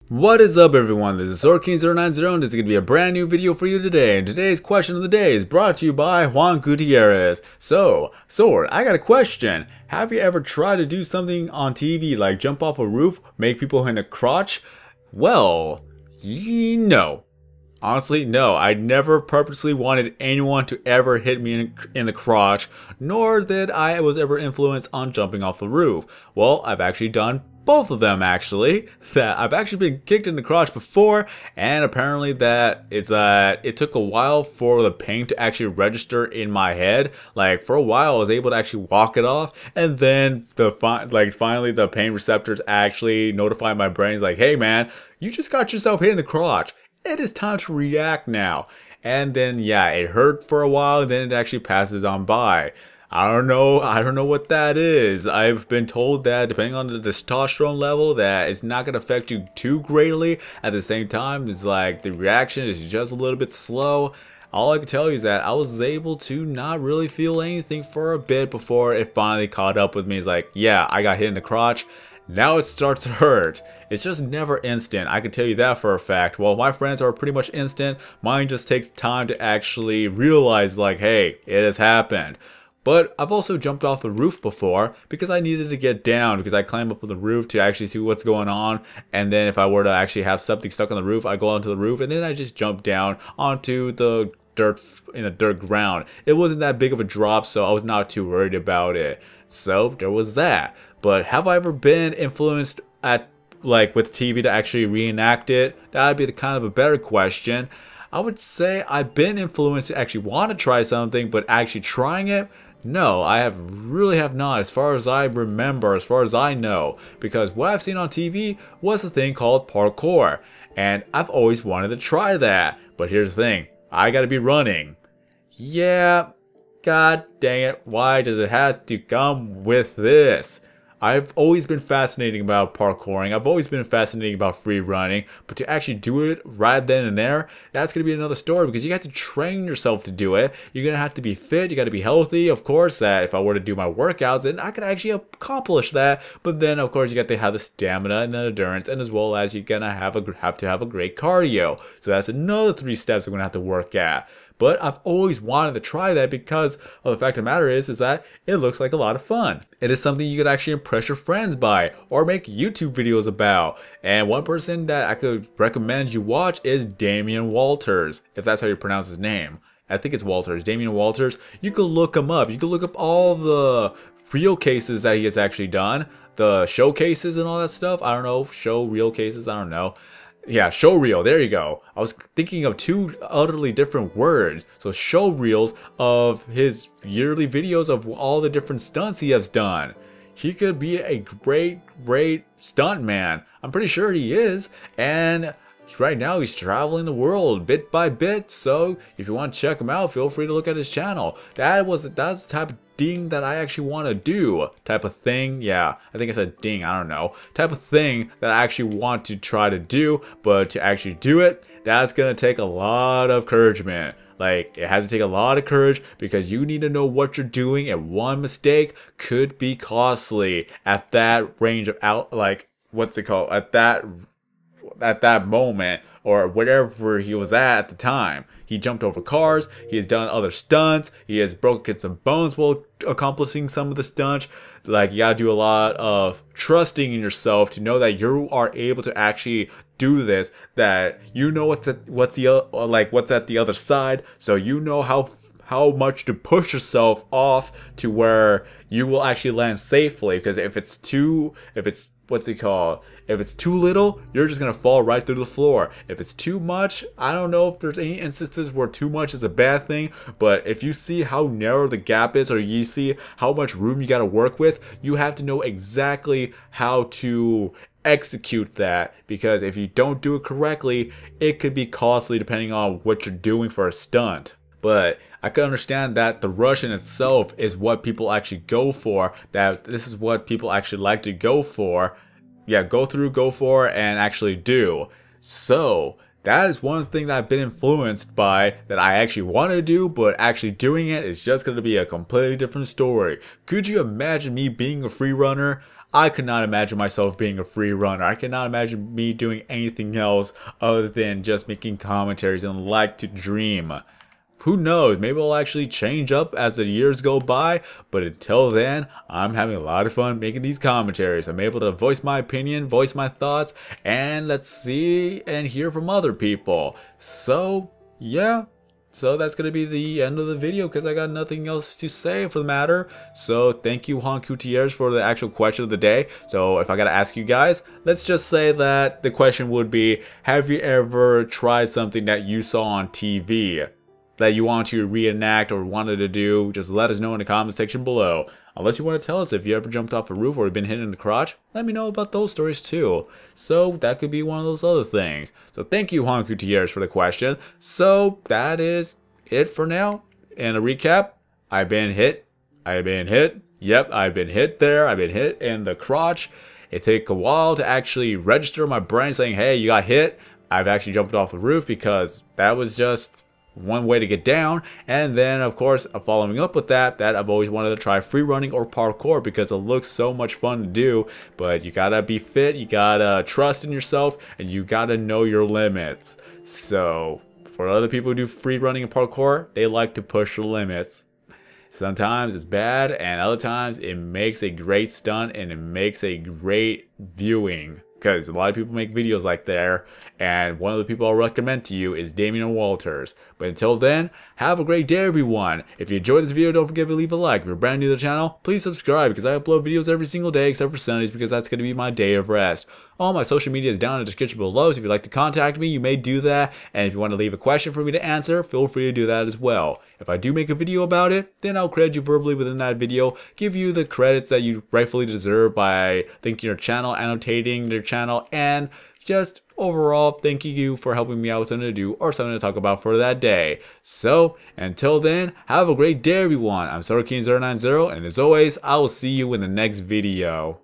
What is up, everyone? This is SwordKing090 and this is going to be a brand new video for you today. And today's question of the day is brought to you by Juan Gutierrez. So, Sword, I got a question. Have you ever tried to do something on TV like jump off a roof, make people in the crotch? Well, no. Honestly, no. I never purposely wanted anyone to ever hit me in the crotch, nor that I was ever influenced on jumping off the roof. Well, I've actually done both of them, actually. That I've actually been kicked in the crotch before, and apparently that it took a while for the pain to actually register in my head. Like, for a while I was able to actually walk it off, and then finally the pain receptors actually notified my brain, like, hey man, you just got yourself hit in the crotch. It is time to react now. And then yeah, it hurt for a while, then it actually passes on by. I don't know what that is. I've been told that depending on the testosterone level, that it's not going to affect you too greatly. At the same time, it's like the reaction is just a little bit slow. All I can tell you is that I was able to not really feel anything for a bit before it finally caught up with me. It's like, yeah, I got hit in the crotch. Now it starts to hurt. It's just never instant, I can tell you that for a fact. While my friends are pretty much instant, mine just takes time to actually realize, like, hey, it has happened. But I've also jumped off the roof before because I needed to get down, because I climbed up on the roof to actually see what's going on. And then if I were to actually have something stuck on the roof, I go onto the roof and then I just jump down onto the dirt ground. It wasn't that big of a drop, so I was not too worried about it. So there was that. But have I ever been influenced with TV to actually reenact it? That'd be the kind of a better question. I would say I've been influenced to actually want to try something, but actually trying it, no, I really have not, as far as I remember, as far as I know. Because what I've seen on TV was a thing called parkour, and I've always wanted to try that. But here's the thing, I gotta be running. Yeah, god dang it, why does it have to come with this? I've always been fascinated about parkouring. I've always been fascinated about free running, but to actually do it right then and there, that's going to be another story, because you have to train yourself to do it. You're going to have to be fit. You got to be healthy. Of course, that if I were to do my workouts, then I could actually accomplish that. But then, of course, you got to have the stamina and the endurance, and as well as you're going to have to have a great cardio. So that's another 3 steps I'm going to have to work at. But I've always wanted to try that because of the fact of the matter is that it looks like a lot of fun. It is something you could actually impress your friends by or make YouTube videos about. And one person that I could recommend you watch is Damian Walters, if that's how you pronounce his name. I think it's Walters, Damian Walters. You could look him up. You could look up all the real cases that he has actually done. The showcases and all that stuff. I don't know, show real cases, I don't know. Yeah, show reel, there you go. I was thinking of 2 utterly different words. So show reels of his yearly videos of all the different stunts he has done. He could be a great stunt man. I'm pretty sure he is. And right now he's traveling the world bit by bit. So if you want to check him out, feel free to look at his channel. That's the type of ding that I actually want to do, type of thing. Yeah, I think I said ding, I don't know, type of thing that I actually want to try to do. But to actually do it, that's gonna take a lot of encouragement. Like, it has to take a lot of courage, because you need to know what you're doing, and one mistake could be costly at that range of at that moment, or whatever he was at the time. He jumped over cars, he has done other stunts, he has broken some bones while accomplishing some of the stunts. Like, you gotta do a lot of trusting in yourself to know that you are able to actually do this, that you know what's at the other side, so you know how much to push yourself off to where you will actually land safely. Because if it's too little, you're just gonna fall right through the floor. If it's too much, I don't know if there's any instances where too much is a bad thing, but if you see how narrow the gap is, or you see how much room you gotta work with, you have to know exactly how to execute that, because if you don't do it correctly, it could be costly depending on what you're doing for a stunt. But I can understand that the rush in itself is what people actually go for, that this is what people actually like to go for. Yeah, go for, and actually do. So that is one thing that I've been influenced by, that I actually want to do, but actually doing it is just going to be a completely different story. Could you imagine me being a free runner? I could not imagine myself being a free runner. I cannot imagine me doing anything else other than just making commentaries and like to dream. Who knows, maybe it'll actually change up as the years go by, but until then, I'm having a lot of fun making these commentaries. I'm able to voice my opinion, voice my thoughts, and let's see and hear from other people. So, yeah. So that's going to be the end of the video because I got nothing else to say for the matter. So thank you, Juan Gutierrez, for the actual question of the day. So if I got to ask you guys, let's just say that the question would be, have you ever tried something that you saw on TV that you want to reenact or wanted to do? Just let us know in the comment section below. Unless you want to tell us if you ever jumped off a roof or been hit in the crotch, let me know about those stories too. So that could be one of those other things. So thank you, Juan Gutierrez, for the question. So that is it for now. And a recap, I've been hit. Yep, I've been hit there. I've been hit in the crotch. It took a while to actually register my brain saying, hey, you got hit. I've actually jumped off the roof because that was just one way to get down. And then of course, following up with that I've always wanted to try free running or parkour because it looks so much fun to do, but you gotta be fit, you gotta trust in yourself, and you gotta know your limits. So for other people who do free running and parkour, they like to push the limits. Sometimes it's bad, and other times it makes a great stunt and it makes a great viewing. Because a lot of people make videos like there, and one of the people I'll recommend to you is Damian Walters. But until then, have a great day, everyone. If you enjoyed this video, don't forget to leave a like. If you're brand new to the channel, please subscribe because I upload videos every single day except for Sundays because that's going to be my day of rest. All my social media is down in the description below, so if you'd like to contact me, you may do that. And if you want to leave a question for me to answer, feel free to do that as well. If I do make a video about it, then I'll credit you verbally within that video, give you the credits that you rightfully deserve by linking your channel, annotating your channel, and just overall thanking you for helping me out with something to do or something to talk about for that day. So until then, have a great day, everyone. I'm AnsellDesign, and as always, I will see you in the next video.